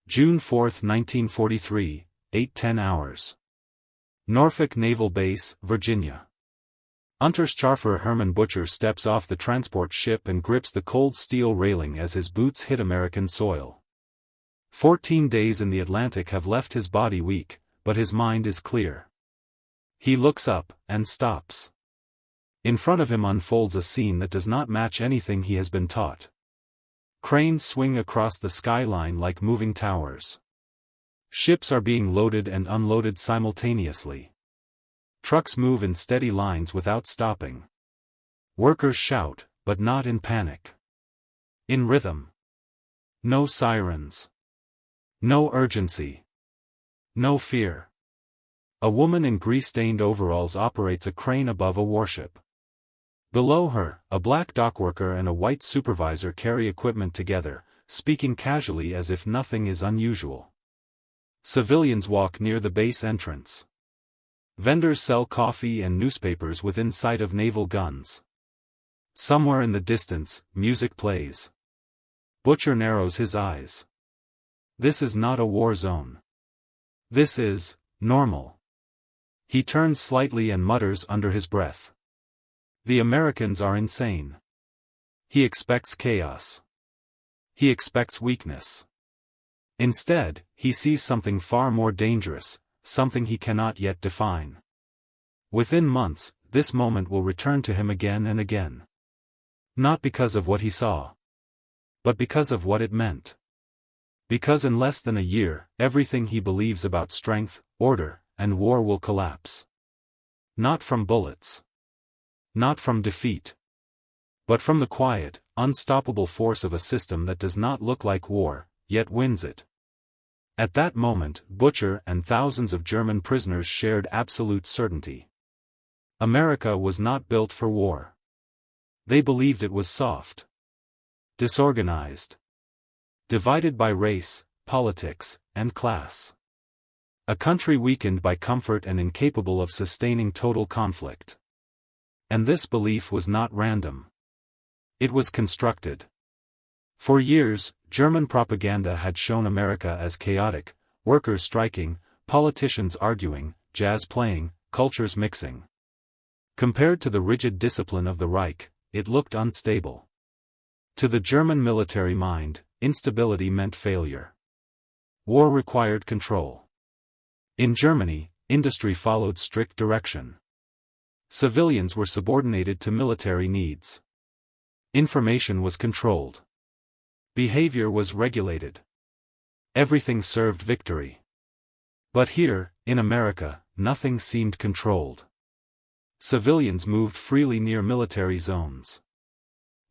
June 4, 1943, 8:10 hours. Norfolk Naval Base, Virginia. Unterscharfer Herman Butcher steps off the transport ship and grips the cold steel railing as his boots hit American soil. 14 days in the Atlantic have left his body weak, but his mind is clear. He looks up, and stops. In front of him unfolds a scene that does not match anything he has been taught. Cranes swing across the skyline like moving towers. Ships are being loaded and unloaded simultaneously. Trucks move in steady lines without stopping. Workers shout, but not in panic. In rhythm. No sirens. No urgency. No fear. A woman in grease-stained overalls operates a crane above a warship. Below her, a black dockworker and a white supervisor carry equipment together, speaking casually as if nothing is unusual. Civilians walk near the base entrance. Vendors sell coffee and newspapers within sight of naval guns. Somewhere in the distance, music plays. Butcher narrows his eyes. This is not a war zone. This is normal. He turns slightly and mutters under his breath. The Americans are insane. He expects chaos. He expects weakness. Instead, he sees something far more dangerous, something he cannot yet define. Within months, this moment will return to him again and again. Not because of what he saw, but because of what it meant. Because in less than a year, everything he believes about strength, order, and war will collapse. Not from bullets. Not from defeat. But from the quiet, unstoppable force of a system that does not look like war, yet wins it. At that moment, Butcher and thousands of German prisoners shared absolute certainty. America was not built for war. They believed it was soft. Disorganized. Divided by race, politics, and class. A country weakened by comfort and incapable of sustaining total conflict. And this belief was not random. It was constructed. For years, German propaganda had shown America as chaotic, workers striking, politicians arguing, jazz playing, cultures mixing. Compared to the rigid discipline of the Reich, it looked unstable. To the German military mind, instability meant failure. War required control. In Germany, industry followed strict direction. Civilians were subordinated to military needs. Information was controlled. Behavior was regulated. Everything served victory. But here, in America, nothing seemed controlled. Civilians moved freely near military zones.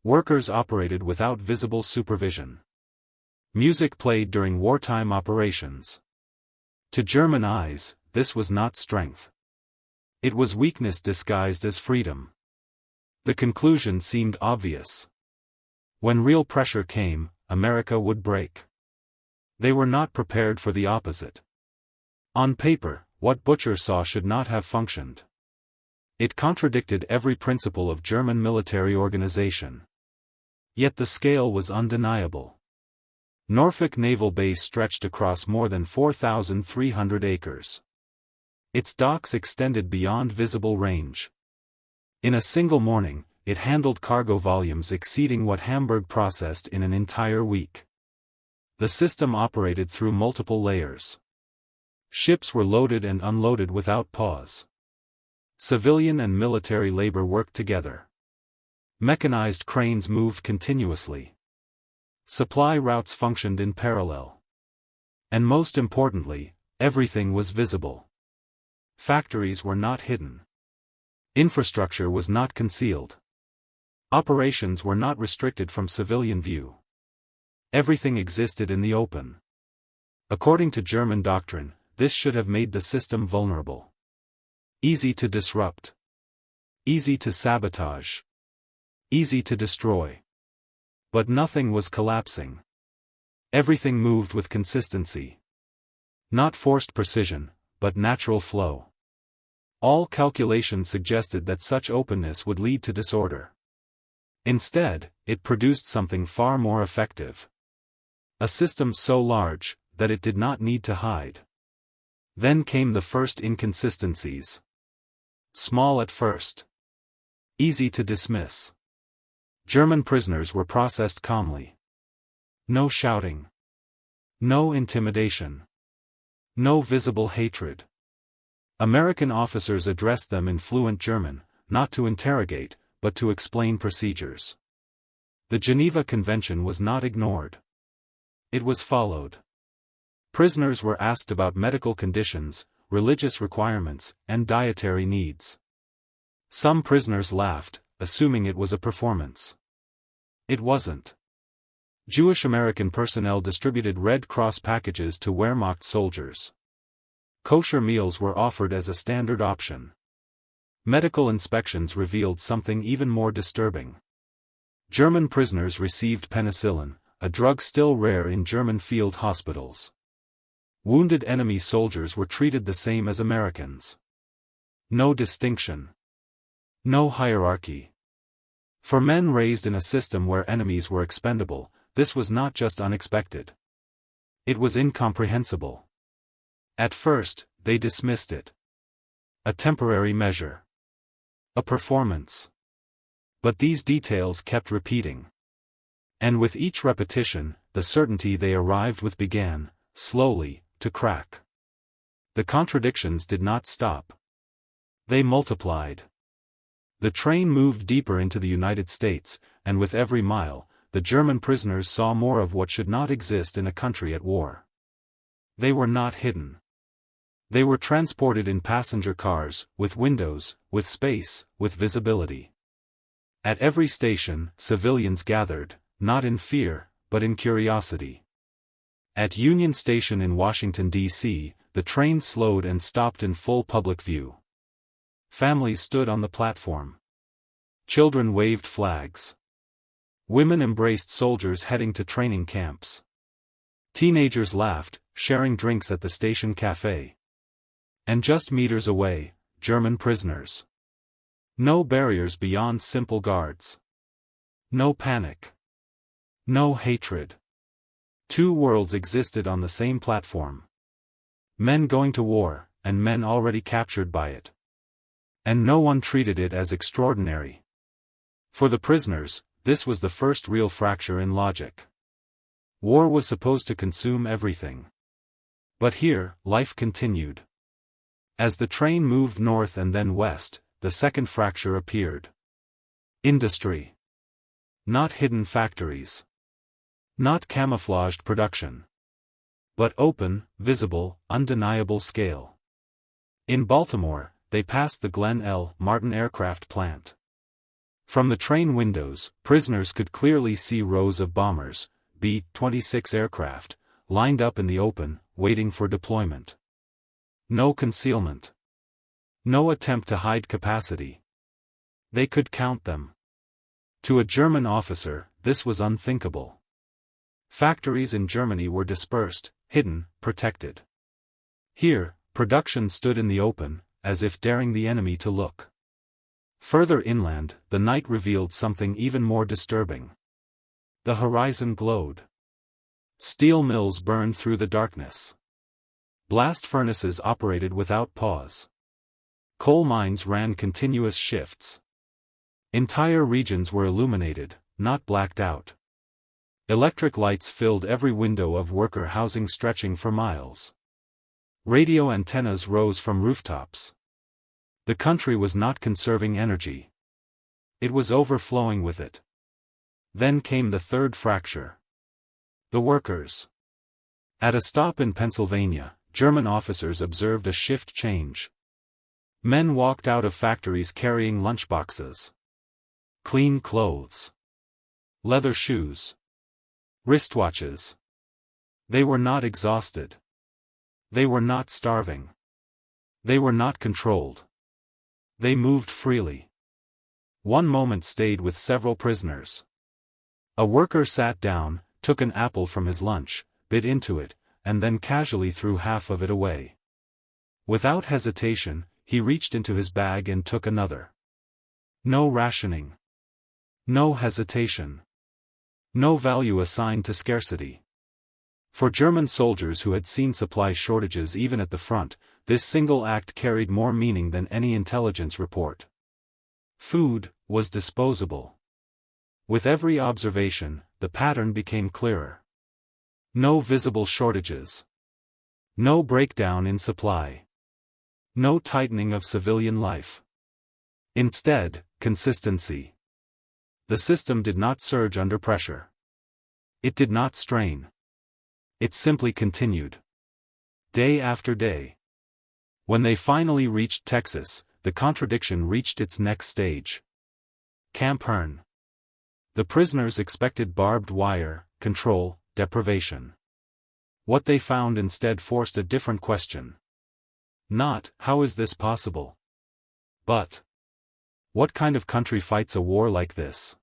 Workers operated without visible supervision. Music played during wartime operations. To German eyes, this was not strength. It was weakness disguised as freedom. The conclusion seemed obvious. When real pressure came, America would break. They were not prepared for the opposite. On paper, what Butcher saw should not have functioned. It contradicted every principle of German military organization. Yet the scale was undeniable. Norfolk Naval Base stretched across more than 4,300 acres. Its docks extended beyond visible range. In a single morning, it handled cargo volumes exceeding what Hamburg processed in an entire week. The system operated through multiple layers. Ships were loaded and unloaded without pause. Civilian and military labor worked together. Mechanized cranes moved continuously. Supply routes functioned in parallel. And most importantly, everything was visible. Factories were not hidden. Infrastructure was not concealed. Operations were not restricted from civilian view. Everything existed in the open. According to German doctrine, this should have made the system vulnerable. Easy to disrupt. Easy to sabotage. Easy to destroy. But nothing was collapsing. Everything moved with consistency. Not forced precision, but natural flow. All calculations suggested that such openness would lead to disorder. Instead, it produced something far more effective. A system so large, that it did not need to hide. Then came the first inconsistencies. Small at first. Easy to dismiss. German prisoners were processed calmly. No shouting. No intimidation. No visible hatred. American officers addressed them in fluent German, not to interrogate, but to explain procedures. The Geneva Convention was not ignored. It was followed. Prisoners were asked about medical conditions, religious requirements, and dietary needs. Some prisoners laughed, assuming it was a performance. It wasn't. Jewish American personnel distributed Red Cross packages to Wehrmacht soldiers. Kosher meals were offered as a standard option. Medical inspections revealed something even more disturbing. German prisoners received penicillin, a drug still rare in German field hospitals. Wounded enemy soldiers were treated the same as Americans. No distinction. No hierarchy. For men raised in a system where enemies were expendable, this was not just unexpected. It was incomprehensible. At first, they dismissed it. A temporary measure. A performance. But these details kept repeating. And with each repetition, the certainty they arrived with began, slowly, to crack. The contradictions did not stop. They multiplied. The train moved deeper into the United States, and with every mile, the German prisoners saw more of what should not exist in a country at war. They were not hidden. They were transported in passenger cars, with windows, with space, with visibility. At every station, civilians gathered, not in fear, but in curiosity. At Union Station in Washington, D.C., the train slowed and stopped in full public view. Families stood on the platform. Children waved flags. Women embraced soldiers heading to training camps. Teenagers laughed, sharing drinks at the station cafe. And just meters away, German prisoners. No barriers beyond simple guards. No panic. No hatred. Two worlds existed on the same platform. Men going to war, and men already captured by it. And no one treated it as extraordinary. For the prisoners, this was the first real fracture in logic. War was supposed to consume everything. But here, life continued. As the train moved north and then west, the second fracture appeared. Industry. Not hidden factories. Not camouflaged production. But open, visible, undeniable scale. In Baltimore, they passed the Glenn L. Martin aircraft plant. From the train windows, prisoners could clearly see rows of bombers, B-26 aircraft, lined up in the open, waiting for deployment. No concealment. No attempt to hide capacity. They could count them. To a German officer, this was unthinkable. Factories in Germany were dispersed, hidden, protected. Here, production stood in the open, as if daring the enemy to look. Further inland, the night revealed something even more disturbing. The horizon glowed. Steel mills burned through the darkness. Blast furnaces operated without pause. Coal mines ran continuous shifts. Entire regions were illuminated, not blacked out. Electric lights filled every window of worker housing stretching for miles. Radio antennas rose from rooftops. The country was not conserving energy. It was overflowing with it. Then came the third fracture. The workers. At a stop in Pennsylvania, German officers observed a shift change. Men walked out of factories carrying lunchboxes. Clean clothes. Leather shoes. Wristwatches. They were not exhausted. They were not starving. They were not controlled. They moved freely. One moment stayed with several prisoners. A worker sat down, took an apple from his lunch, bit into it, and then casually threw half of it away. Without hesitation, he reached into his bag and took another. No rationing. No hesitation. No value assigned to scarcity. For German soldiers who had seen supply shortages even at the front, this single act carried more meaning than any intelligence report. Food was disposable. With every observation, the pattern became clearer. No visible shortages. No breakdown in supply. No tightening of civilian life. Instead, consistency. The system did not surge under pressure. It did not strain. It simply continued. Day after day. When they finally reached Texas, the contradiction reached its next stage. Camp Hearn. The prisoners expected barbed wire, control, deprivation. What they found instead forced a different question. Not, how is this possible? But, what kind of country fights a war like this?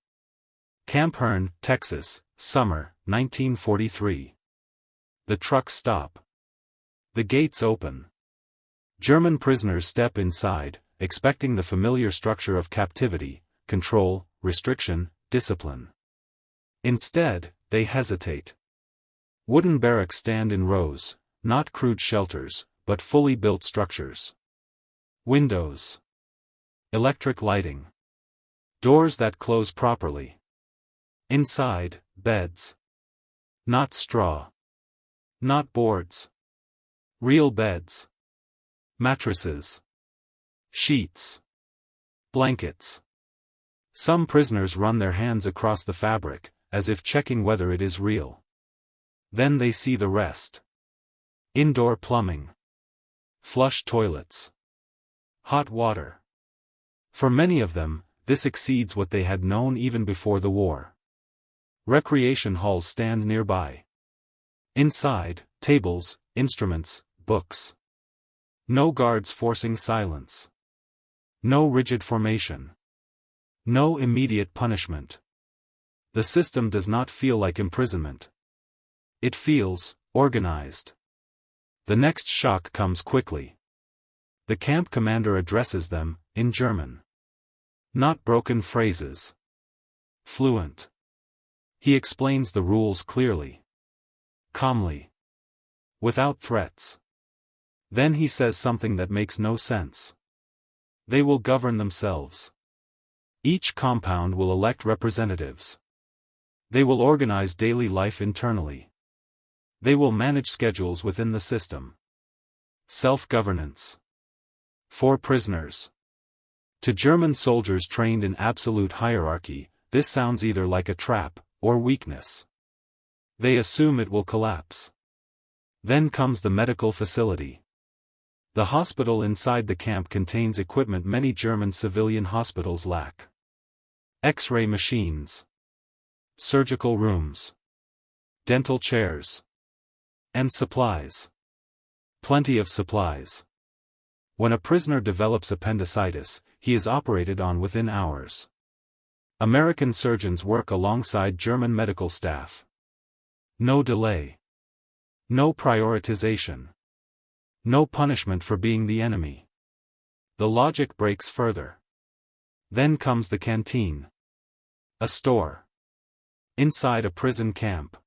Camp Hearn, Texas, summer, 1943. The trucks stop. The gates open. German prisoners step inside, expecting the familiar structure of captivity, control, restriction, discipline. Instead, they hesitate. Wooden barracks stand in rows, not crude shelters, but fully built structures. Windows. Electric lighting. Doors that close properly. Inside, beds. Not straw. Not boards. Real beds. Mattresses. Sheets. Blankets. Some prisoners run their hands across the fabric, as if checking whether it is real. Then they see the rest. Indoor plumbing. Flush toilets. Hot water. For many of them, this exceeds what they had known even before the war. Recreation halls stand nearby. Inside, tables, instruments, books. No guards forcing silence. No rigid formation. No immediate punishment. The system does not feel like imprisonment. It feels organized. The next shock comes quickly. The camp commander addresses them, in German. Not broken phrases. Fluent. He explains the rules clearly. Calmly. Without threats. Then he says something that makes no sense. They will govern themselves. Each compound will elect representatives. They will organize daily life internally. They will manage schedules within the system. Self-governance. For prisoners. To German soldiers trained in absolute hierarchy, this sounds either like a trap, or weakness. They assume it will collapse. Then comes the medical facility. The hospital inside the camp contains equipment many German civilian hospitals lack. X-ray machines. Surgical rooms. Dental chairs. And supplies. Plenty of supplies. When a prisoner develops appendicitis, he is operated on within hours. American surgeons work alongside German medical staff. No delay. No prioritization. No punishment for being the enemy. The logic breaks further. Then comes the canteen. A store. Inside a prison camp.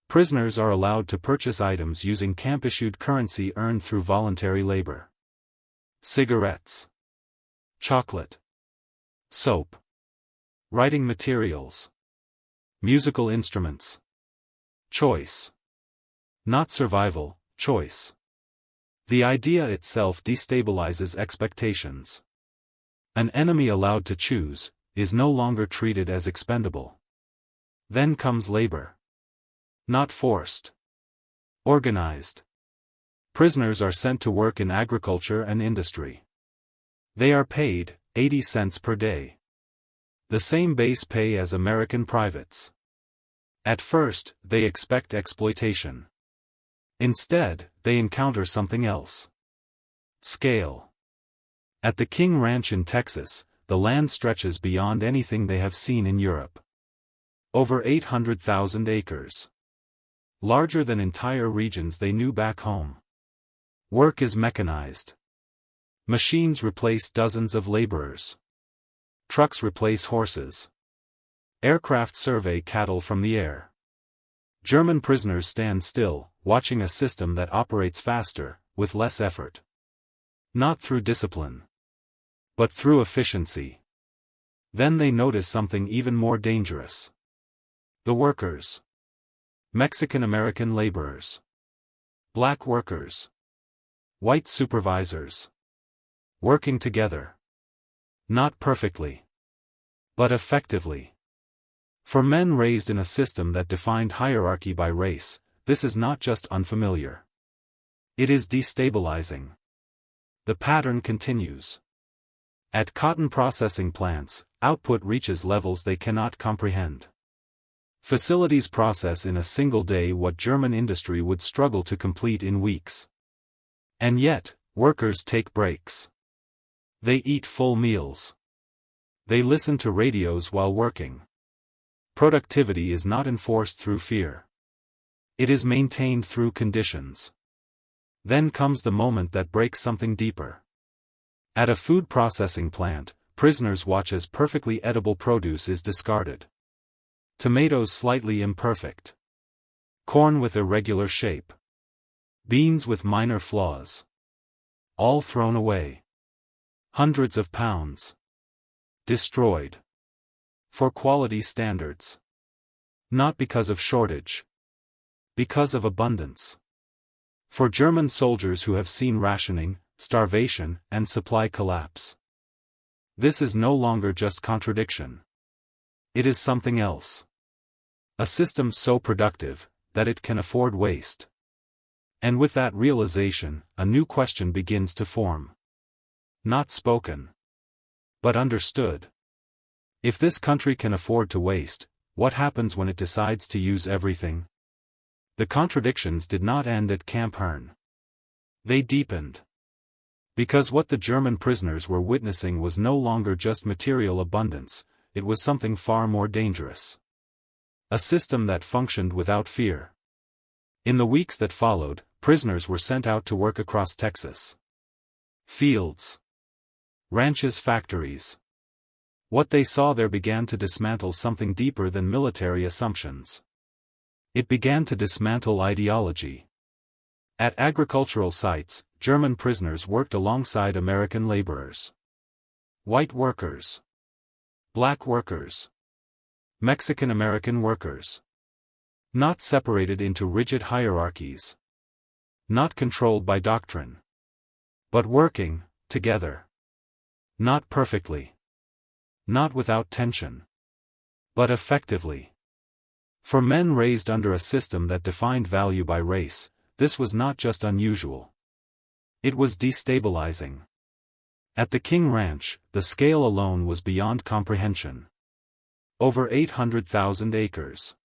Prisoners are allowed to purchase items using camp-issued currency earned through voluntary labor. Cigarettes. Chocolate. Soap. Writing materials. Musical instruments. Choice. Not survival, choice. The idea itself destabilizes expectations. An enemy allowed to choose is no longer treated as expendable. Then comes labor. Not forced. Organized. Prisoners are sent to work in agriculture and industry. They are paid 80 cents per day. The same base pay as American privates. At first, they expect exploitation. Instead, they encounter something else. Scale. At the King Ranch in Texas, the land stretches beyond anything they have seen in Europe. Over 800,000 acres. Larger than entire regions they knew back home. Work is mechanized. Machines replace dozens of laborers. Trucks replace horses. Aircraft survey cattle from the air. German prisoners stand still, watching a system that operates faster, with less effort. Not through discipline, but through efficiency. Then they notice something even more dangerous. The workers. Mexican-American laborers. Black workers. White supervisors. Working together. Not perfectly, but effectively. For men raised in a system that defined hierarchy by race, this is not just unfamiliar. It is destabilizing. The pattern continues. At cotton processing plants, output reaches levels they cannot comprehend. Facilities process in a single day what German industry would struggle to complete in weeks. And yet, workers take breaks. They eat full meals. They listen to radios while working. Productivity is not enforced through fear. It is maintained through conditions. Then comes the moment that breaks something deeper. At a food processing plant, prisoners watch as perfectly edible produce is discarded. Tomatoes slightly imperfect. Corn with irregular shape. Beans with minor flaws. All thrown away. Hundreds of pounds. Destroyed. For quality standards. Not because of shortage. Because of abundance. For German soldiers who have seen rationing, starvation, and supply collapse. This is no longer just contradiction. It is something else. A system so productive, that it can afford waste. And with that realization, a new question begins to form. Not spoken, but understood. If this country can afford to waste, what happens when it decides to use everything? The contradictions did not end at Camp Herne. They deepened. Because what the German prisoners were witnessing was no longer just material abundance, it was something far more dangerous. A system that functioned without fear. In the weeks that followed, prisoners were sent out to work across Texas. Fields. Ranches, factories. What they saw there began to dismantle something deeper than military assumptions. It began to dismantle ideology. At agricultural sites, German prisoners worked alongside American laborers. White workers. Black workers. Mexican-American workers. Not separated into rigid hierarchies. Not controlled by doctrine. But working, together. Not perfectly. Not without tension. But effectively. For men raised under a system that defined value by race, this was not just unusual. It was destabilizing. At the King Ranch, the scale alone was beyond comprehension. Over 800,000 acres.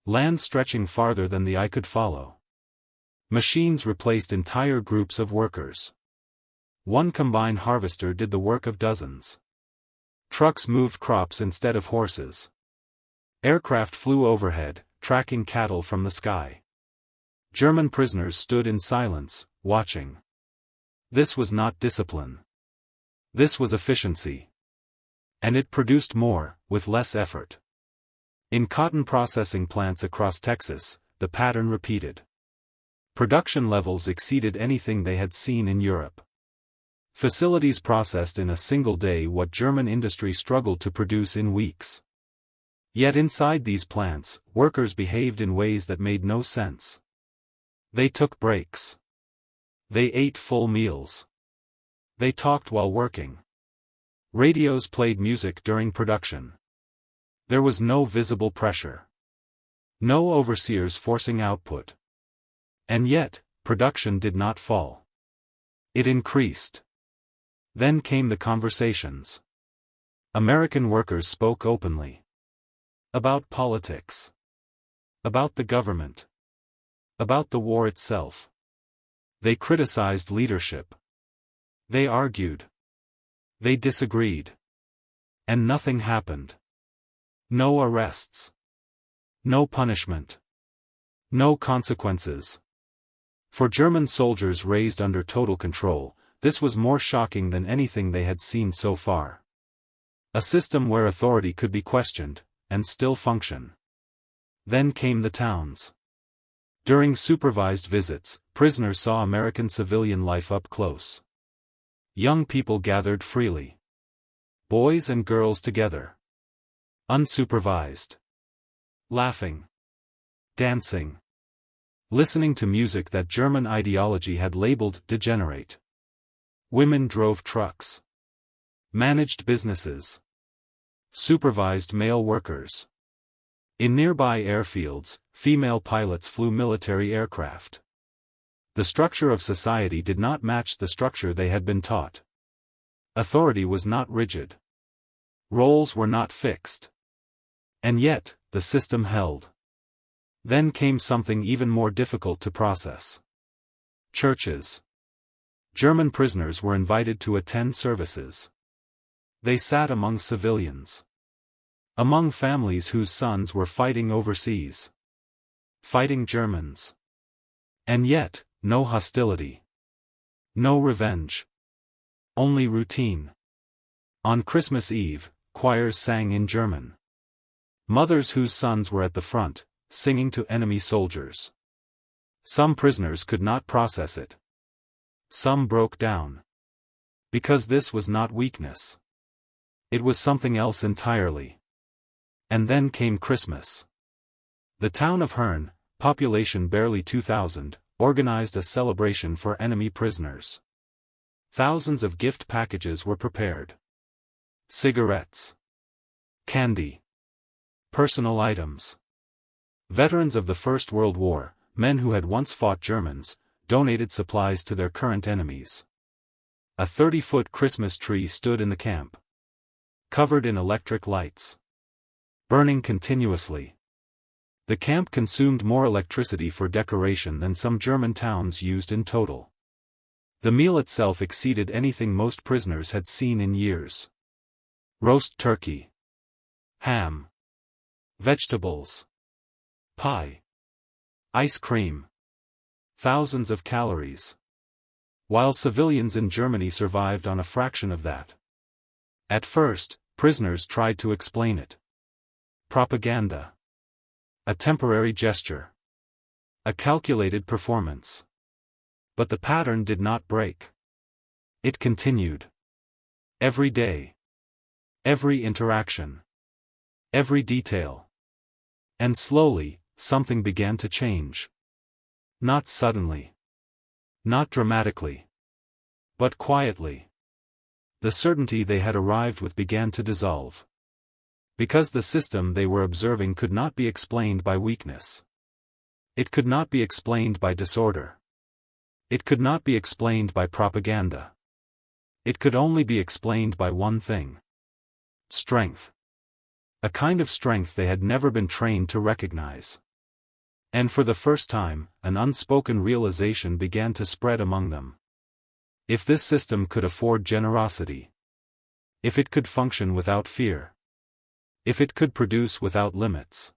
Land stretching farther than the eye could follow. Machines replaced entire groups of workers. One combine harvester did the work of dozens. Trucks moved crops instead of horses. Aircraft flew overhead, tracking cattle from the sky. German prisoners stood in silence, watching. This was not discipline. This was efficiency. And it produced more, with less effort. In cotton processing plants across Texas, the pattern repeated. Production levels exceeded anything they had seen in Europe. Facilities processed in a single day what German industry struggled to produce in weeks. Yet inside these plants, workers behaved in ways that made no sense. They took breaks. They ate full meals. They talked while working. Radios played music during production. There was no visible pressure. No overseers forcing output. And yet, production did not fall. It increased. Then came the conversations. American workers spoke openly. About politics. About the government. About the war itself. They criticized leadership. They argued. They disagreed. And nothing happened. No arrests. No punishment. No consequences. For German soldiers raised under total control, this was more shocking than anything they had seen so far. A system where authority could be questioned, and still function. Then came the towns. During supervised visits, prisoners saw American civilian life up close. Young people gathered freely. Boys and girls together. Unsupervised. Laughing. Dancing. Listening to music that German ideology had labeled degenerate. Women drove trucks. Managed businesses. Supervised male workers. In nearby airfields, female pilots flew military aircraft. The structure of society did not match the structure they had been taught. Authority was not rigid. Roles were not fixed. And yet, the system held. Then came something even more difficult to process. Churches. German prisoners were invited to attend services. They sat among civilians. Among families whose sons were fighting overseas. Fighting Germans. And yet, no hostility. No revenge. Only routine. On Christmas Eve, choirs sang in German. Mothers whose sons were at the front, singing to enemy soldiers. Some prisoners could not process it. Some broke down. Because this was not weakness. It was something else entirely. And then came Christmas. The town of Herne, population barely 2,000, organized a celebration for enemy prisoners. Thousands of gift packages were prepared. Cigarettes. Candy. Personal items. Veterans of the First World War, men who had once fought Germans, donated supplies to their current enemies. A 30-foot Christmas tree stood in the camp. Covered in electric lights. Burning continuously. The camp consumed more electricity for decoration than some German towns used in total. The meal itself exceeded anything most prisoners had seen in years. Roast turkey. Ham. Vegetables. Pie. Ice cream. Thousands of calories. While civilians in Germany survived on a fraction of that. At first, prisoners tried to explain it. Propaganda. A temporary gesture. A calculated performance. But the pattern did not break. It continued. Every day. Every interaction. Every detail. And slowly, something began to change. Not suddenly. Not dramatically. But quietly. The certainty they had arrived with began to dissolve. Because the system they were observing could not be explained by weakness. It could not be explained by disorder. It could not be explained by propaganda. It could only be explained by one thing. Strength. A kind of strength they had never been trained to recognize. And for the first time, an unspoken realization began to spread among them. If this system could afford generosity. If it could function without fear. If it could produce without limits.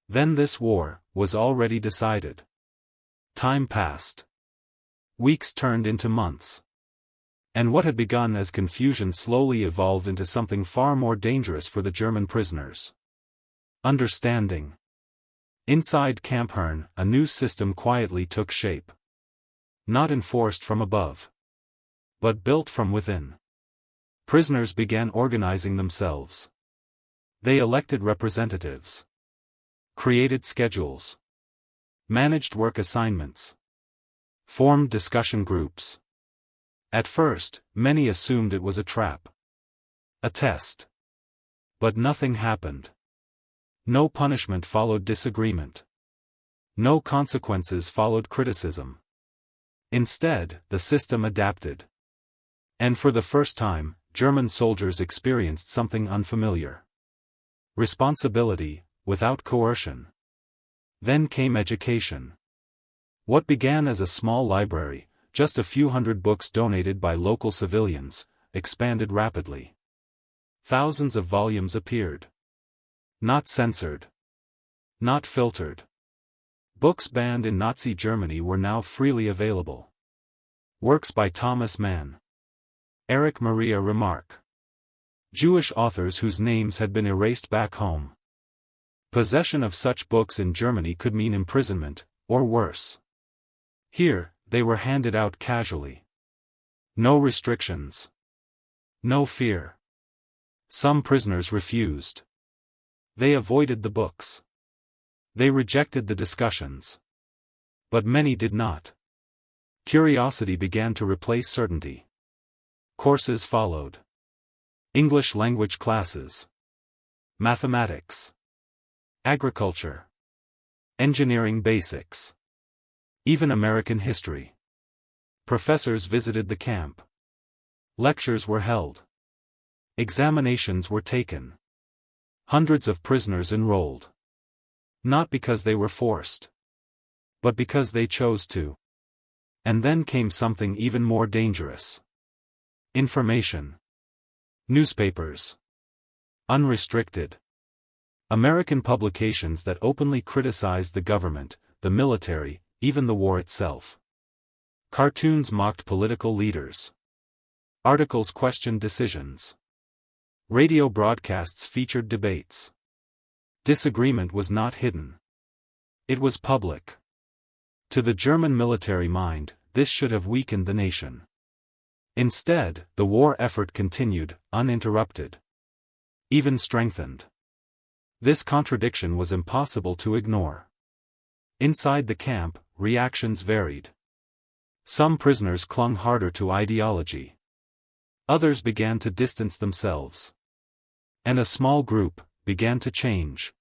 Then this war was already decided. Time passed. Weeks turned into months. And what had begun as confusion slowly evolved into something far more dangerous for the German prisoners. Understanding. Inside Camp Herne, a new system quietly took shape. Not enforced from above. But built from within. Prisoners began organizing themselves. They elected representatives. Created schedules. Managed work assignments. Formed discussion groups. At first, many assumed it was a trap. A test. But nothing happened. No punishment followed disagreement. No consequences followed criticism. Instead, the system adapted. And for the first time, German soldiers experienced something unfamiliar. Responsibility, without coercion. Then came education. What began as a small library, just a few hundred books donated by local civilians, expanded rapidly. Thousands of volumes appeared. Not censored. Not filtered. Books banned in Nazi Germany were now freely available. Works by Thomas Mann. Erich Maria Remarque. Jewish authors whose names had been erased back home. Possession of such books in Germany could mean imprisonment, or worse. Here, they were handed out casually. No restrictions. No fear. Some prisoners refused. They avoided the books. They rejected the discussions. But many did not. Curiosity began to replace certainty. Courses followed. English language classes. Mathematics. Agriculture. Engineering basics. Even American history. Professors visited the camp. Lectures were held. Examinations were taken. Hundreds of prisoners enrolled. Not because they were forced, but because they chose to. And then came something even more dangerous. Information. Newspapers. Unrestricted. American publications that openly criticized the government, the military, even the war itself. Cartoons mocked political leaders. Articles questioned decisions. Radio broadcasts featured debates. Disagreement was not hidden. It was public. To the German military mind, this should have weakened the nation. Instead, the war effort continued, uninterrupted. Even strengthened. This contradiction was impossible to ignore. Inside the camp, reactions varied. Some prisoners clung harder to ideology. Others began to distance themselves. And a small group began to change.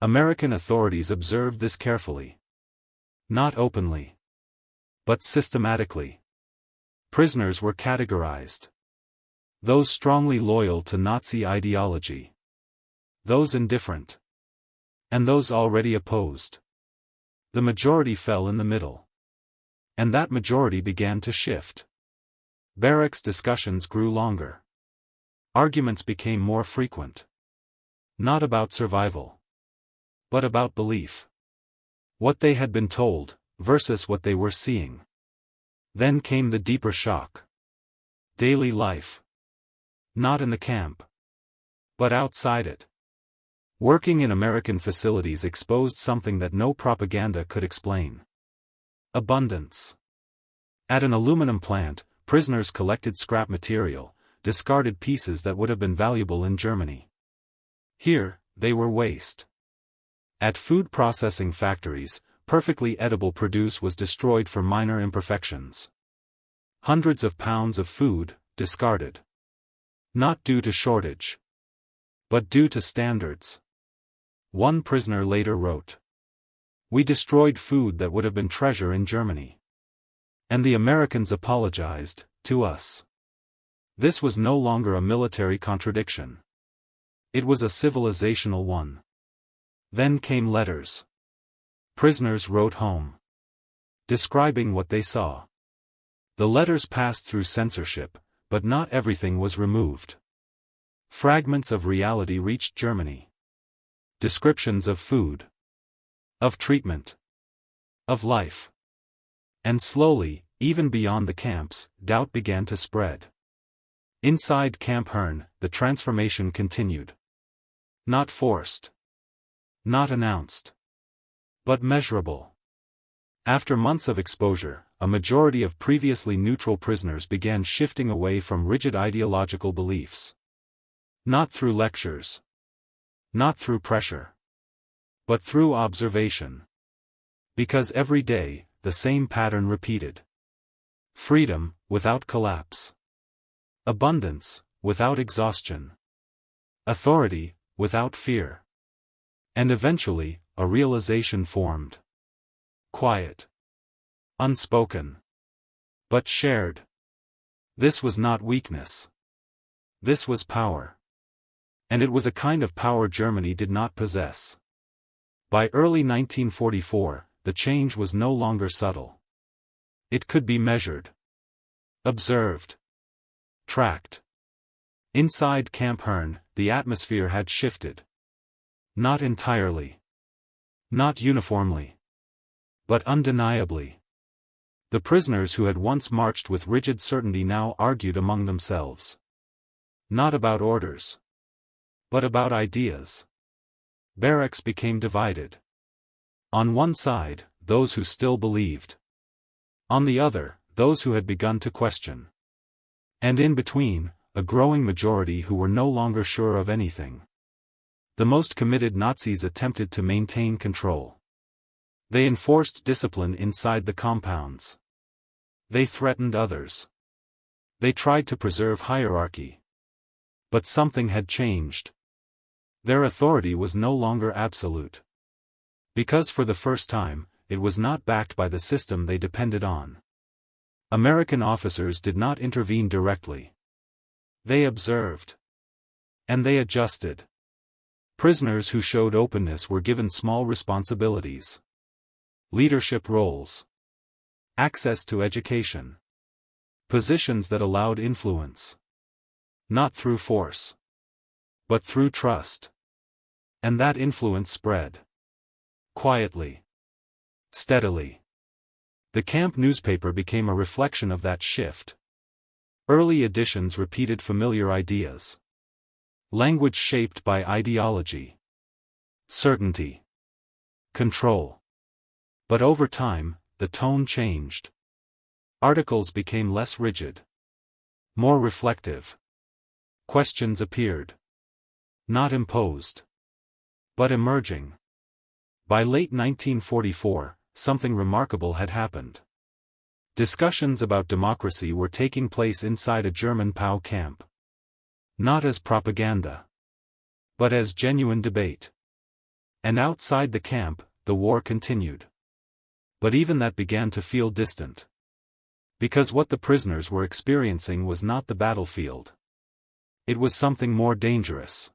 American authorities observed this carefully. Not openly, but systematically. Prisoners were categorized. Those strongly loyal to Nazi ideology. Those indifferent. And those already opposed. The majority fell in the middle. And that majority began to shift. Barracks discussions grew longer. Arguments became more frequent. Not about survival, but about belief. What they had been told, versus what they were seeing. Then came the deeper shock. Daily life. Not in the camp, but outside it. Working in American facilities exposed something that no propaganda could explain. Abundance. At an aluminum plant, prisoners collected scrap material, discarded pieces that would have been valuable in Germany. Here, they were waste. At food processing factories, perfectly edible produce was destroyed for minor imperfections. Hundreds of pounds of food, discarded. Not due to shortage, but due to standards. One prisoner later wrote, "We destroyed food that would have been treasure in Germany. And the Americans apologized, to us." This was no longer a military contradiction. It was a civilizational one. Then came letters. Prisoners wrote home, describing what they saw. The letters passed through censorship, but not everything was removed. Fragments of reality reached Germany. Descriptions of food. Of treatment. Of life. And slowly, even beyond the camps, doubt began to spread. Inside Camp Herne, the transformation continued. Not forced. Not announced. But measurable. After months of exposure, a majority of previously neutral prisoners began shifting away from rigid ideological beliefs. Not through lectures. Not through pressure. But through observation. Because every day, the same pattern repeated. Freedom, without collapse. Abundance, without exhaustion. Authority, without fear. And eventually, a realization formed. Quiet. Unspoken. But shared. This was not weakness. This was power. And it was a kind of power Germany did not possess. By early 1944, the change was no longer subtle. It could be measured. Observed. Tracked. Inside Camp Herne, the atmosphere had shifted. Not entirely. Not uniformly. But undeniably. The prisoners who had once marched with rigid certainty now argued among themselves. Not about orders. But about ideas. Barracks became divided. On one side, those who still believed. On the other, those who had begun to question. And in between, a growing majority who were no longer sure of anything. The most committed Nazis attempted to maintain control. They enforced discipline inside the compounds. They threatened others. They tried to preserve hierarchy. But something had changed. Their authority was no longer absolute. Because for the first time, it was not backed by the system they depended on. American officers did not intervene directly. They observed. And they adjusted. Prisoners who showed openness were given small responsibilities. Leadership roles. Access to education. Positions that allowed influence. Not through force. But through trust. And that influence spread. Quietly. Steadily. The camp newspaper became a reflection of that shift. Early editions repeated familiar ideas. Language shaped by ideology. Certainty. Control. But over time, the tone changed. Articles became less rigid. More reflective. Questions appeared. Not imposed. But emerging. By late 1944, something remarkable had happened. Discussions about democracy were taking place inside a German POW camp. Not as propaganda. But as genuine debate. And outside the camp, the war continued. But even that began to feel distant. Because what the prisoners were experiencing was not the battlefield. It was something more dangerous.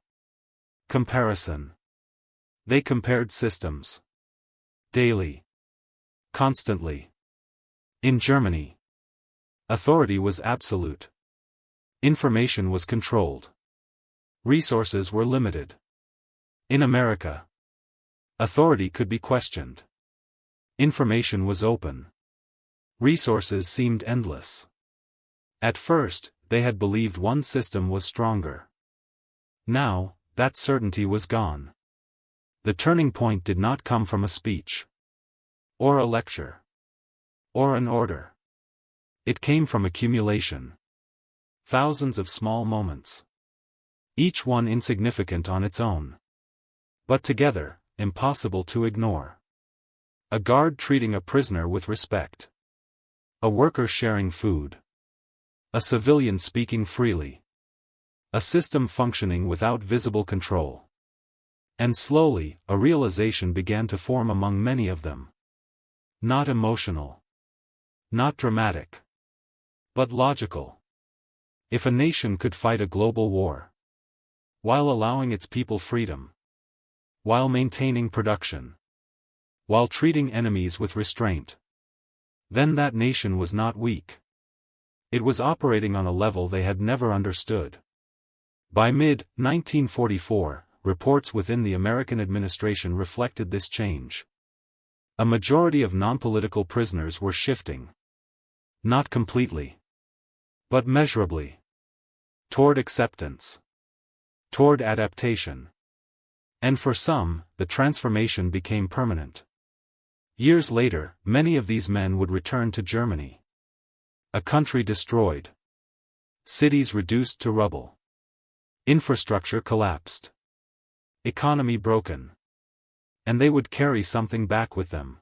Comparison. They compared systems. Daily. Constantly. In Germany, authority was absolute. Information was controlled. Resources were limited. In America, authority could be questioned. Information was open. Resources seemed endless. At first, they had believed one system was stronger. Now, that certainty was gone. The turning point did not come from a speech. Or a lecture. Or an order. It came from accumulation. Thousands of small moments. Each one insignificant on its own. But together, impossible to ignore. A guard treating a prisoner with respect. A worker sharing food. A civilian speaking freely. A system functioning without visible control. And slowly, a realization began to form among many of them. Not emotional. Not dramatic. But logical. If a nation could fight a global war, while allowing its people freedom, while maintaining production, while treating enemies with restraint, then that nation was not weak. It was operating on a level they had never understood. By mid-1944, reports within the American administration reflected this change. A majority of non-political prisoners were shifting. Not completely. But measurably. Toward acceptance. Toward adaptation. And for some, the transformation became permanent. Years later, many of these men would return to Germany. A country destroyed. Cities reduced to rubble. Infrastructure collapsed. Economy broken. And they would carry something back with them.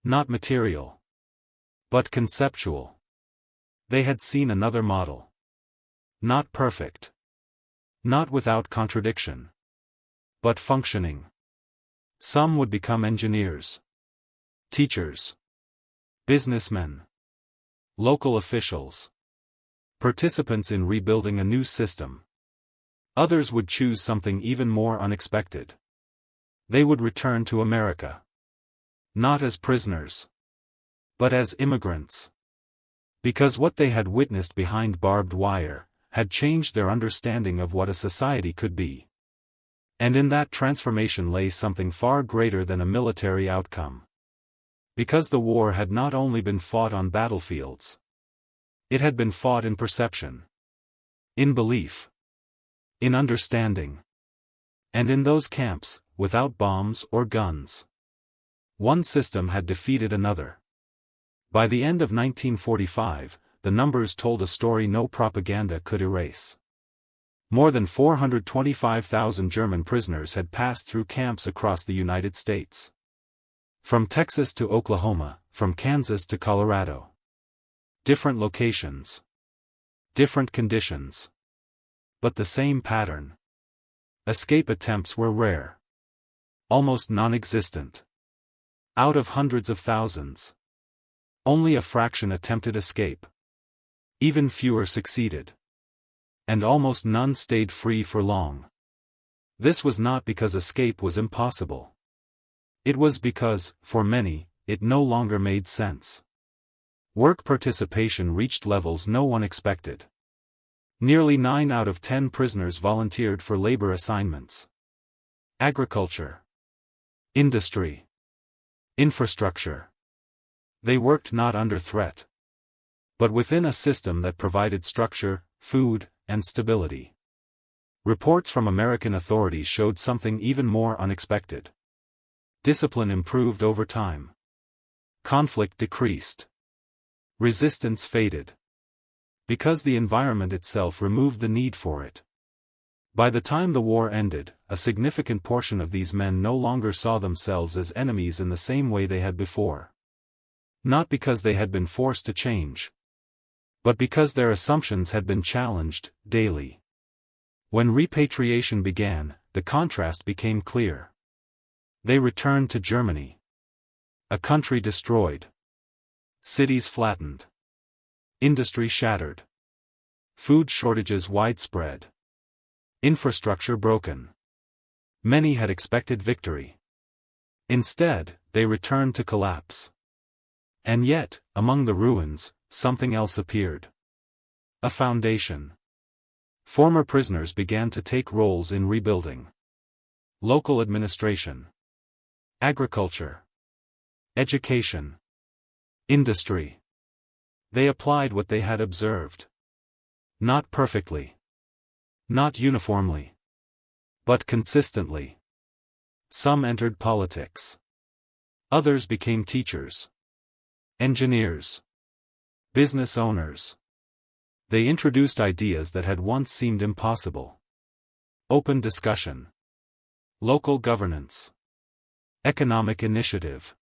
Not material. But conceptual. They had seen another model. Not perfect. Not without contradiction. But functioning. Some would become engineers. Teachers. Businessmen. Local officials. Participants in rebuilding a new system. Others would choose something even more unexpected. They would return to America. Not as prisoners. But as immigrants. Because what they had witnessed behind barbed wire had changed their understanding of what a society could be. And in that transformation lay something far greater than a military outcome. Because the war had not only been fought on battlefields. It had been fought in perception. In belief. In understanding. And in those camps, without bombs or guns. One system had defeated another. By the end of 1945, the numbers told a story no propaganda could erase. More than 425,000 German prisoners had passed through camps across the United States. From Texas to Oklahoma, from Kansas to Colorado. Different locations. Different conditions. But the same pattern. Escape attempts were rare. Almost non-existent. Out of hundreds of thousands. Only a fraction attempted escape. Even fewer succeeded. And almost none stayed free for long. This was not because escape was impossible. It was because, for many, it no longer made sense. Work participation reached levels no one expected. Nearly 9 out of 10 prisoners volunteered for labor assignments. Agriculture. Industry. Infrastructure. They worked not under threat, but within a system that provided structure, food, and stability. Reports from American authorities showed something even more unexpected. Discipline improved over time. Conflict decreased. Resistance faded. Because the environment itself removed the need for it. By the time the war ended, a significant portion of these men no longer saw themselves as enemies in the same way they had before. Not because they had been forced to change, but because their assumptions had been challenged, daily. When repatriation began, the contrast became clear. They returned to Germany. A country destroyed. Cities flattened. Industry shattered. Food shortages widespread. Infrastructure broken. Many had expected victory. Instead, they returned to collapse. And yet, among the ruins, something else appeared. A foundation. Former prisoners began to take roles in rebuilding. Local administration. Agriculture. Education. Industry. They applied what they had observed. Not perfectly. Not uniformly. But consistently. Some entered politics. Others became teachers. Engineers. Business owners. They introduced ideas that had once seemed impossible. Open discussion. Local governance. Economic initiative.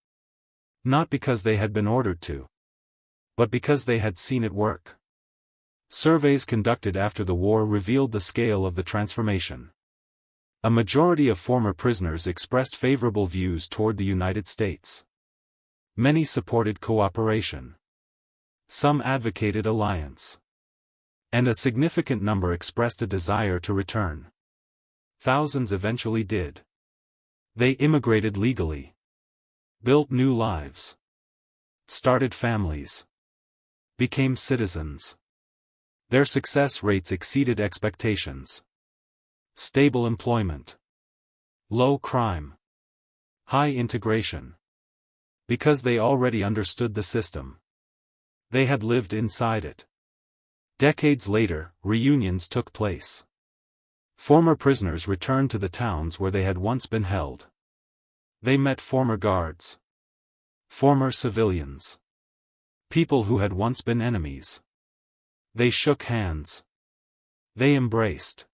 Not because they had been ordered to, but because they had seen it work. Surveys conducted after the war revealed the scale of the transformation. A majority of former prisoners expressed favorable views toward the United States. Many supported cooperation. Some advocated alliance. And a significant number expressed a desire to return. Thousands eventually did. They immigrated legally. Built new lives. Started families. Became citizens. Their success rates exceeded expectations. Stable employment. Low crime. High integration. Because they already understood the system. They had lived inside it. Decades later, reunions took place. Former prisoners returned to the towns where they had once been held. They met former guards. Former civilians. People who had once been enemies. They shook hands. They embraced.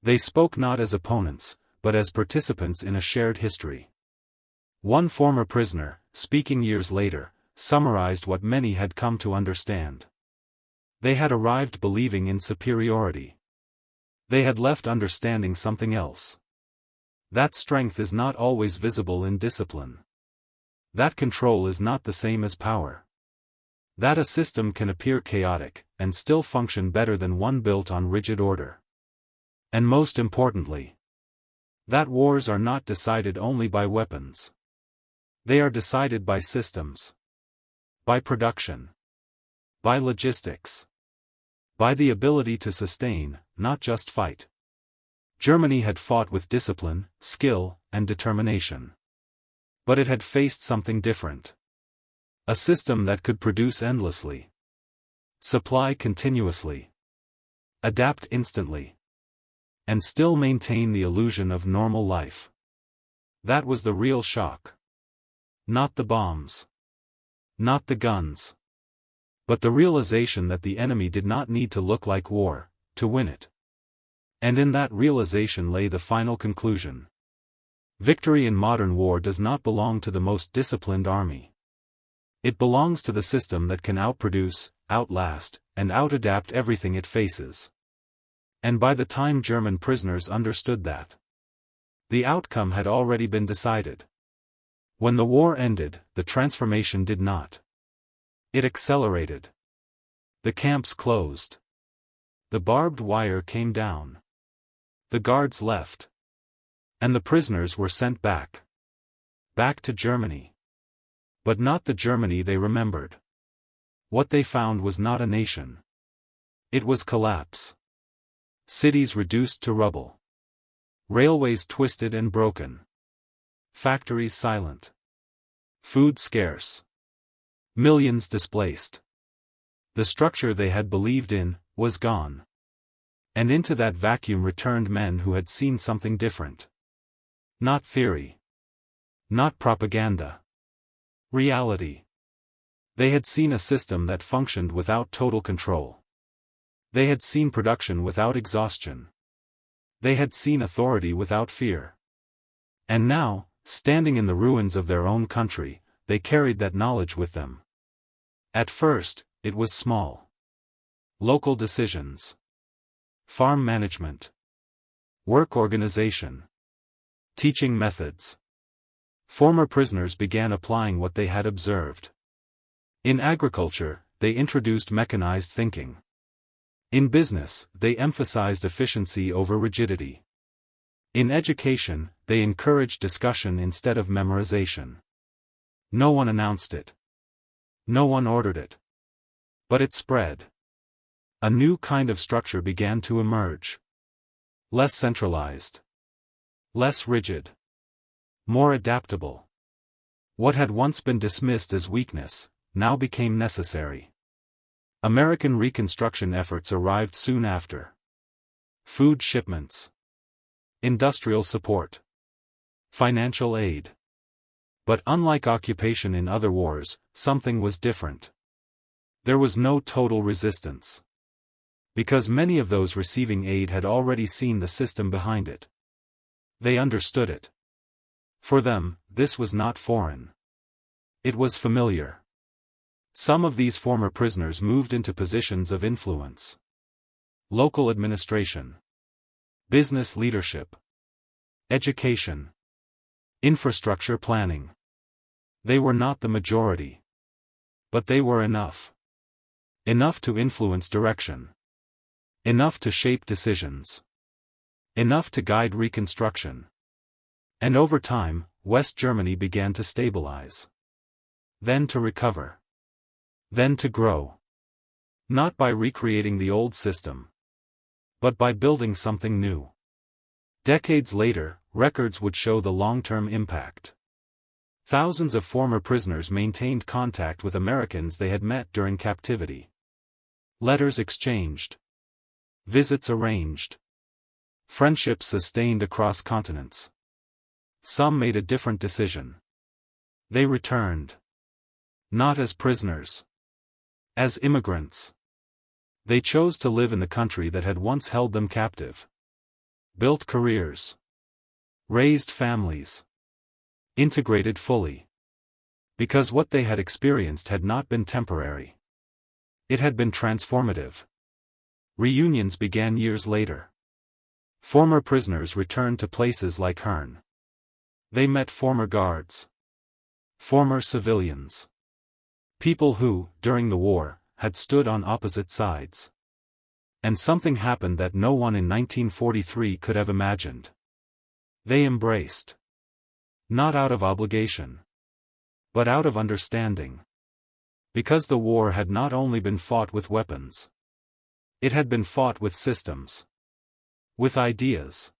They spoke not as opponents, but as participants in a shared history. One former prisoner, speaking years later, summarized what many had come to understand. They had arrived believing in superiority. They had left understanding something else. That strength is not always visible in discipline. That control is not the same as power. That a system can appear chaotic, and still function better than one built on rigid order. And most importantly, that wars are not decided only by weapons. They are decided by systems. By production. By logistics. By the ability to sustain, not just fight. Germany had fought with discipline, skill, and determination. But it had faced something different. A system that could produce endlessly. Supply continuously. Adapt instantly. And still maintain the illusion of normal life. That was the real shock. Not the bombs. Not the guns. But the realization that the enemy did not need to look like war to win it. And in that realization lay the final conclusion. Victory in modern war does not belong to the most disciplined army. It belongs to the system that can outproduce, outlast, and outadapt everything it faces. And by the time German prisoners understood that, the outcome had already been decided. When the war ended, the transformation did not. It accelerated. The camps closed. The barbed wire came down. The guards left. And the prisoners were sent back. Back to Germany. But not the Germany they remembered. What they found was not a nation. It was collapse. Cities reduced to rubble. Railways twisted and broken. Factories silent. Food scarce. Millions displaced. The structure they had believed in was gone. And into that vacuum returned men who had seen something different. Not theory. Not propaganda. Reality. They had seen a system that functioned without total control. They had seen production without exhaustion. They had seen authority without fear. And now, standing in the ruins of their own country, they carried that knowledge with them. At first, it was small. Local decisions. Farm management. Work organization. Teaching methods. Former prisoners began applying what they had observed. In agriculture, they introduced mechanized thinking. In business, they emphasized efficiency over rigidity. In education, they encouraged discussion instead of memorization. No one announced it. No one ordered it. But it spread. A new kind of structure began to emerge. Less centralized. Less rigid. More adaptable. What had once been dismissed as weakness, now became necessary. American Reconstruction efforts arrived soon after. Food shipments. Industrial support. Financial aid. But unlike occupation in other wars, something was different. There was no total resistance. Because many of those receiving aid had already seen the system behind it. They understood it. For them, this was not foreign. It was familiar. Some of these former prisoners moved into positions of influence. Local administration. Business leadership. Education. Infrastructure planning. They were not the majority. But they were enough. Enough to influence direction. Enough to shape decisions. Enough to guide reconstruction. And over time, West Germany began to stabilize. Then to recover. Then to grow. Not by recreating the old system. But by building something new. Decades later, records would show the long-term impact. Thousands of former prisoners maintained contact with Americans they had met during captivity. Letters exchanged. Visits arranged. Friendships sustained across continents. Some made a different decision. They returned. Not as prisoners. As immigrants. They chose to live in the country that had once held them captive. Built careers. Raised families. Integrated fully. Because what they had experienced had not been temporary. It had been transformative. Reunions began years later. Former prisoners returned to places like Herne. They met former guards. Former civilians. People who, during the war, had stood on opposite sides. And something happened that no one in 1943 could have imagined. They embraced. Not out of obligation. But out of understanding. Because the war had not only been fought with weapons. It had been fought with systems. With ideas.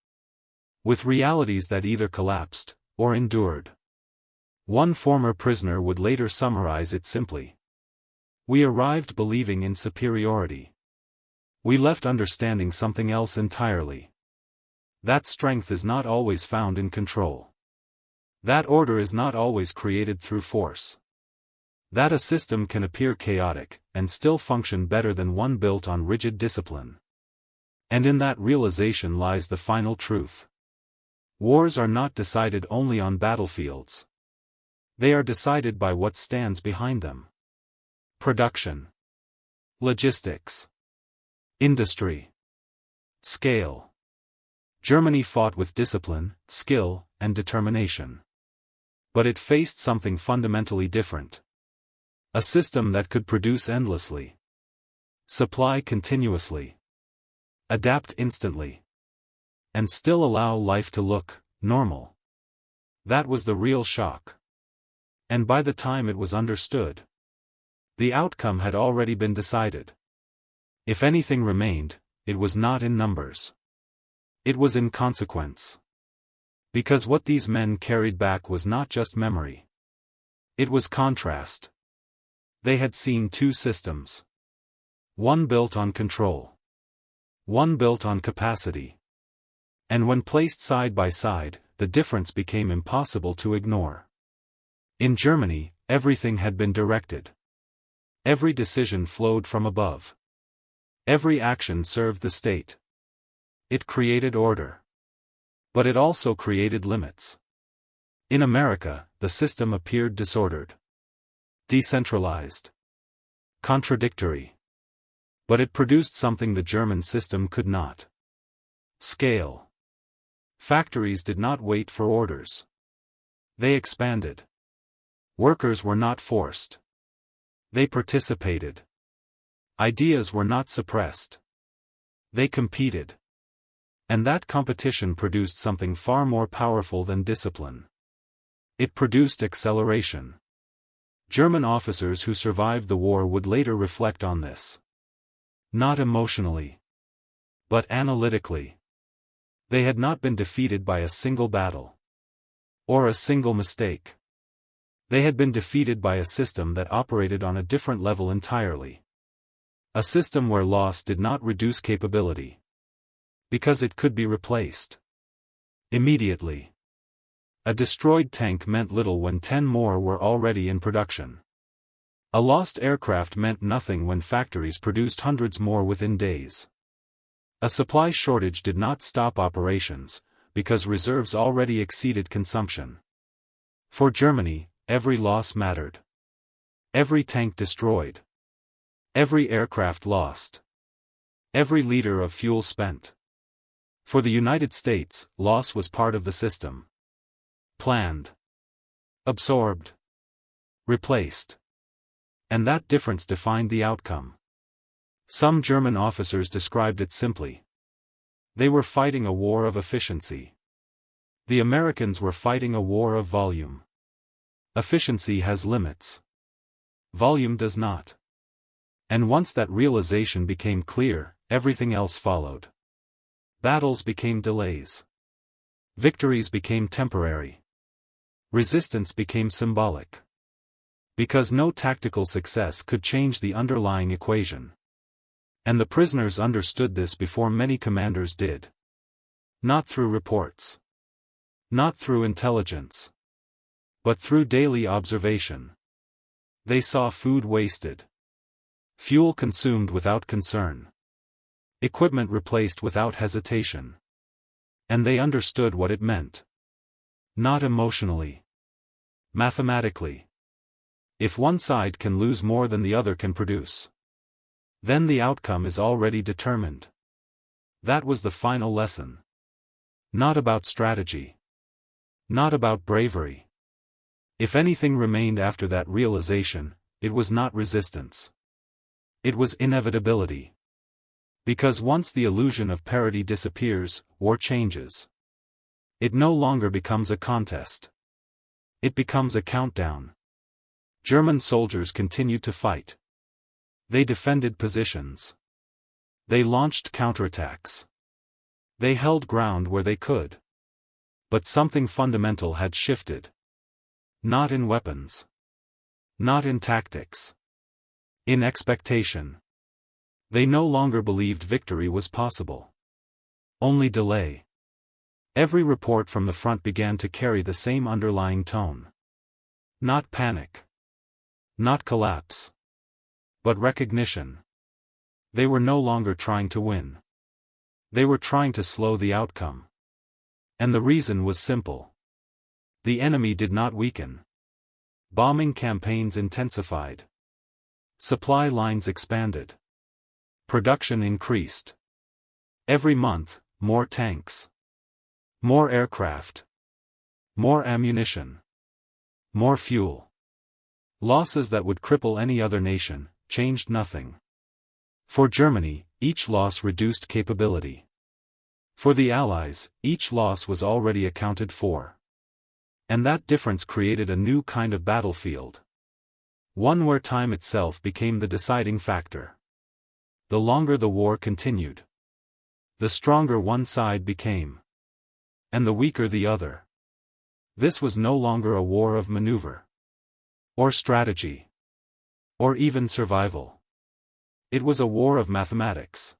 With realities that either collapsed, or endured. One former prisoner would later summarize it simply. We arrived believing in superiority. We left understanding something else entirely. That strength is not always found in control. That order is not always created through force. That a system can appear chaotic, and still function better than one built on rigid discipline. And in that realization lies the final truth. Wars are not decided only on battlefields. They are decided by what stands behind them. Production. Logistics. Industry. Scale. Germany fought with discipline, skill, and determination. But it faced something fundamentally different. A system that could produce endlessly. Supply continuously. Adapt instantly. And still allow life to look normal. That was the real shock. And by the time it was understood, the outcome had already been decided. If anything remained, it was not in numbers. It was in consequence. Because what these men carried back was not just memory. It was contrast. They had seen two systems. One built on control. One built on capacity. And when placed side by side, the difference became impossible to ignore. In Germany, everything had been directed. Every decision flowed from above. Every action served the state. It created order. But it also created limits. In America, the system appeared disordered. Decentralized. Contradictory. But it produced something the German system could not. Scale. Factories did not wait for orders. They expanded. Workers were not forced. They participated. Ideas were not suppressed. They competed. And that competition produced something far more powerful than discipline. It produced acceleration. German officers who survived the war would later reflect on this. Not emotionally, but analytically. They had not been defeated by a single battle. Or a single mistake. They had been defeated by a system that operated on a different level entirely. A system where loss did not reduce capability. Because it could be replaced. Immediately. A destroyed tank meant little when 10 more were already in production. A lost aircraft meant nothing when factories produced hundreds more within days. A supply shortage did not stop operations, because reserves already exceeded consumption. For Germany, every loss mattered. Every tank destroyed. Every aircraft lost. Every liter of fuel spent. For the United States, loss was part of the system. Planned. Absorbed. Replaced. And that difference defined the outcome. Some German officers described it simply. They were fighting a war of efficiency. The Americans were fighting a war of volume. Efficiency has limits. Volume does not. And once that realization became clear, everything else followed. Battles became delays. Victories became temporary. Resistance became symbolic. Because no tactical success could change the underlying equation. And the prisoners understood this before many commanders did. Not through reports. Not through intelligence. But through daily observation. They saw food wasted. Fuel consumed without concern. Equipment replaced without hesitation. And they understood what it meant. Not emotionally. Mathematically. If one side can lose more than the other can produce, then the outcome is already determined. That was the final lesson. Not about strategy. Not about bravery. If anything remained after that realization, it was not resistance. It was inevitability. Because once the illusion of parity disappears, war changes. It no longer becomes a contest. It becomes a countdown. German soldiers continued to fight. They defended positions. They launched counterattacks. They held ground where they could. But something fundamental had shifted. Not in weapons. Not in tactics. In expectation. They no longer believed victory was possible. Only delay. Every report from the front began to carry the same underlying tone. Not panic. Not collapse. But recognition. They were no longer trying to win. They were trying to slow the outcome. And the reason was simple. The enemy did not weaken. Bombing campaigns intensified. Supply lines expanded. Production increased. Every month, more tanks. More aircraft. More ammunition. More fuel. Losses that would cripple any other nation changed nothing. For Germany, each loss reduced capability. For the Allies, each loss was already accounted for. And that difference created a new kind of battlefield. One where time itself became the deciding factor. The longer the war continued, the stronger one side became. And the weaker the other. This was no longer a war of maneuver. Or strategy. Or even survival. It was a war of mathematics.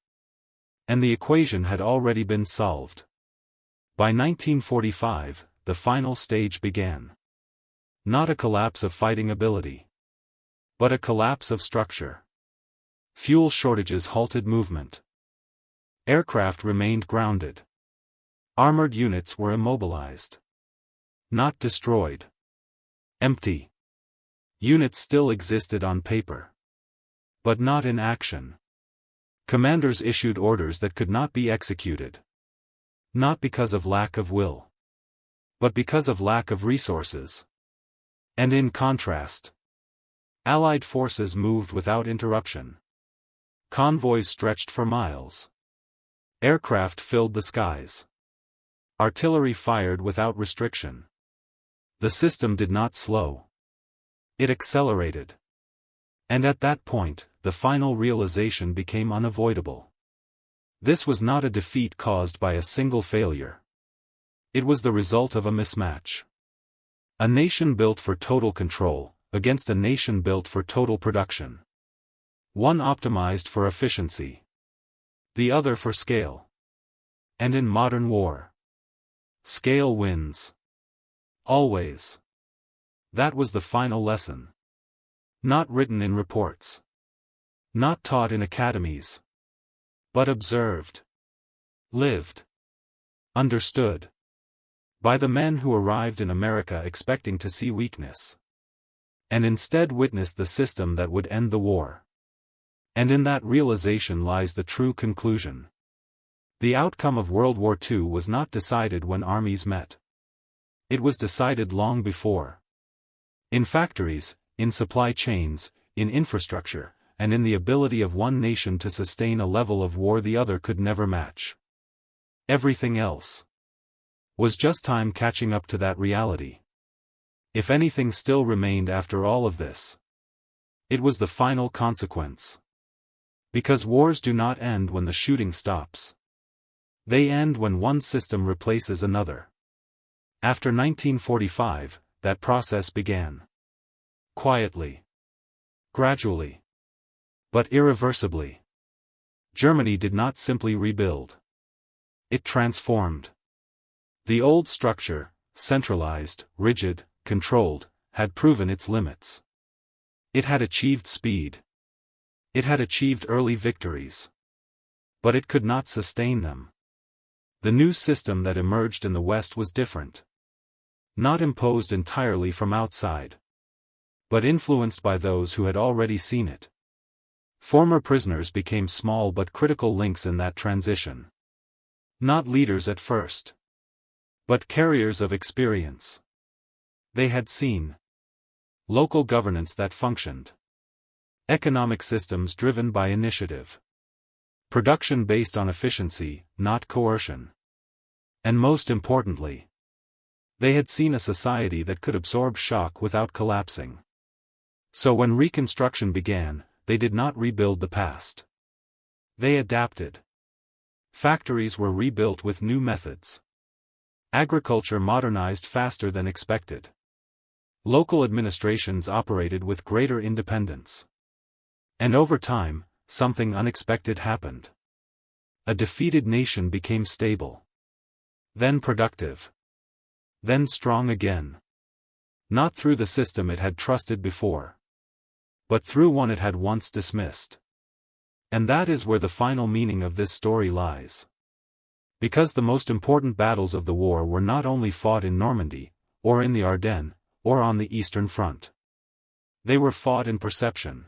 And the equation had already been solved. By 1945, the final stage began. Not a collapse of fighting ability. But a collapse of structure. Fuel shortages halted movement. Aircraft remained grounded. Armored units were immobilized. Not destroyed. Empty. Units still existed on paper. But not in action. Commanders issued orders that could not be executed. Not because of lack of will. But because of lack of resources. And in contrast, Allied forces moved without interruption. Convoys stretched for miles. Aircraft filled the skies. Artillery fired without restriction. The system did not slow. It accelerated. And at that point, the final realization became unavoidable. This was not a defeat caused by a single failure. It was the result of a mismatch. A nation built for total control, against a nation built for total production. One optimized for efficiency. The other for scale. And in modern war, scale wins. Always. That was the final lesson. Not written in reports. Not taught in academies. But observed. Lived. Understood. By the men who arrived in America expecting to see weakness. And instead witnessed the system that would end the war. And in that realization lies the true conclusion. The outcome of World War II was not decided when armies met. It was decided long before. In factories, in supply chains, in infrastructure, and in the ability of one nation to sustain a level of war the other could never match. Everything else was just time catching up to that reality. If anything still remained after all of this, it was the final consequence. Because wars do not end when the shooting stops. They end when one system replaces another. After 1945, that process began. Quietly. Gradually. But irreversibly. Germany did not simply rebuild. It transformed. The old structure, centralized, rigid, controlled, had proven its limits. It had achieved speed. It had achieved early victories. But it could not sustain them. The new system that emerged in the West was different. Not imposed entirely from outside. But influenced by those who had already seen it. Former prisoners became small but critical links in that transition. Not leaders at first. But carriers of experience. They had seen local governance that functioned. Economic systems driven by initiative. Production based on efficiency, not coercion. And most importantly, they had seen a society that could absorb shock without collapsing. So when Reconstruction began, they did not rebuild the past. They adapted. Factories were rebuilt with new methods. Agriculture modernized faster than expected. Local administrations operated with greater independence. And over time, something unexpected happened. A defeated nation became stable. then productive, then strong again. Not through the system it had trusted before, but through one it had once dismissed. And that is where the final meaning of this story lies. Because the most important battles of the war were not only fought in Normandy, or in the Ardennes, or on the Eastern Front. They were fought in perception.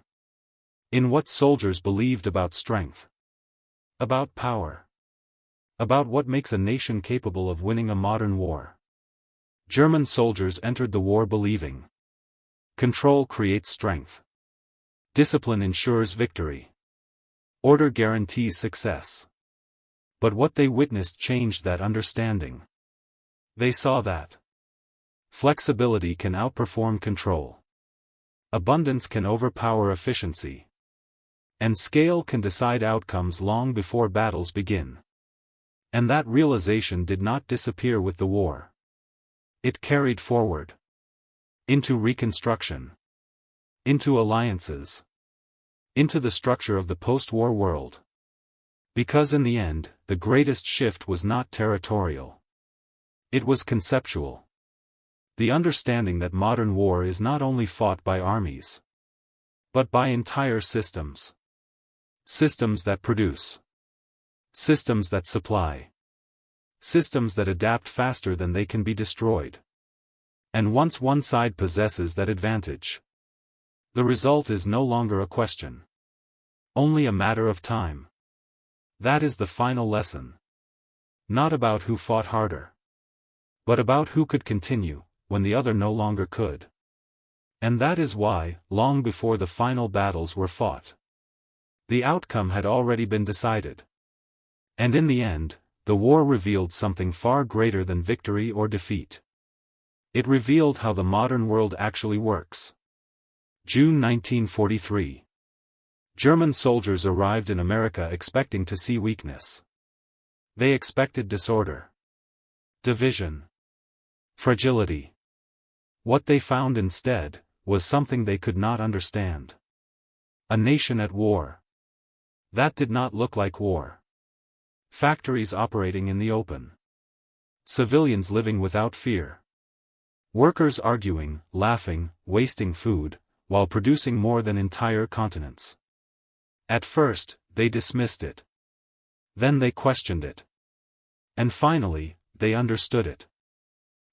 In what soldiers believed about strength. About power. About what makes a nation capable of winning a modern war. German soldiers entered the war believing. Control creates strength. Discipline ensures victory. Order guarantees success. But what they witnessed changed that understanding. They saw that flexibility can outperform control. Abundance can overpower efficiency. And scale can decide outcomes long before battles begin. And that realization did not disappear with the war. It carried forward. Into Reconstruction. Into alliances. Into the structure of the post-war world. Because in the end, the greatest shift was not territorial. It was conceptual. The understanding that modern war is not only fought by armies, but by entire systems. Systems that produce. Systems that supply. Systems that adapt faster than they can be destroyed. And once one side possesses that advantage, the result is no longer a question. Only a matter of time. That is the final lesson. Not about who fought harder, but about who could continue when the other no longer could. And that is why, long before the final battles were fought, the outcome had already been decided. And in the end, the war revealed something far greater than victory or defeat. It revealed how the modern world actually works. June 1943. German soldiers arrived in America expecting to see weakness. They expected disorder, division, fragility. What they found instead was something they could not understand. A nation at war. That did not look like war. Factories operating in the open. Civilians living without fear. Workers arguing, laughing, wasting food, while producing more than entire continents. At first, they dismissed it. Then they questioned it. And finally, they understood it.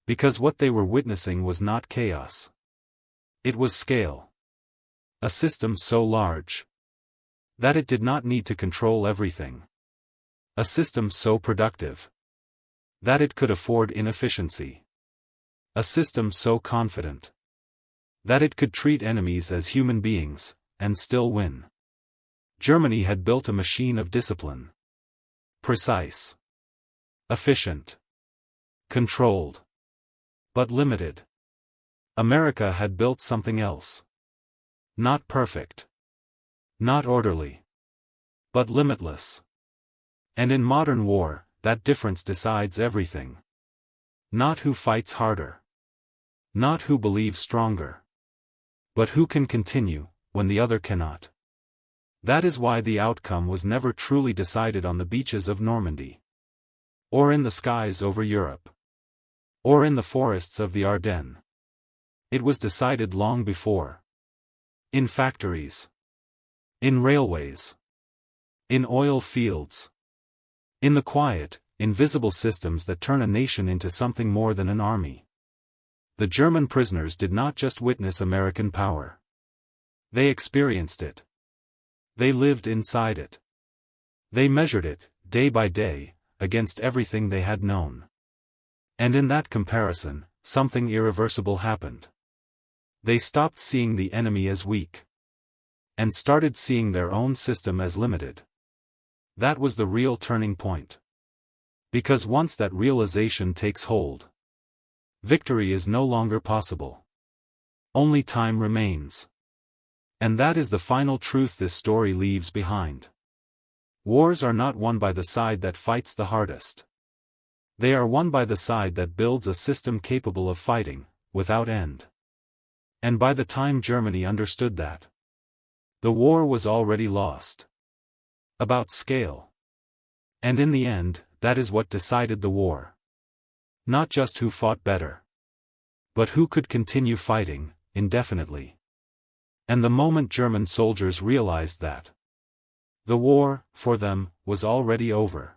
Because what they were witnessing was not chaos. It was scale. A system so large that it did not need to control everything. A system so productive that it could afford inefficiency. A system so confident that it could treat enemies as human beings, and still win. Germany had built a machine of discipline. Precise. Efficient. Controlled. But limited. America had built something else. Not perfect. Not orderly. But limitless. And in modern war, that difference decides everything. Not who fights harder. Not who believes stronger. But who can continue, when the other cannot. That is why the outcome was never truly decided on the beaches of Normandy. Or in the skies over Europe. Or in the forests of the Ardennes. It was decided long before. In factories. In railways. In oil fields. In the quiet, invisible systems that turn a nation into something more than an army. The German prisoners did not just witness American power. They experienced it. They lived inside it. They measured it, day by day, against everything they had known. And in that comparison, something irreversible happened. They stopped seeing the enemy as weak. And started seeing their own system as limited. That was the real turning point. Because once that realization takes hold, victory is no longer possible. Only time remains. And that is the final truth this story leaves behind. Wars are not won by the side that fights the hardest. They are won by the side that builds a system capable of fighting, without end. And by the time Germany understood that, the war was already lost. About scale. And in the end, that is what decided the war. Not just who fought better, but who could continue fighting, indefinitely. And the moment German soldiers realized that the war, for them, was already over,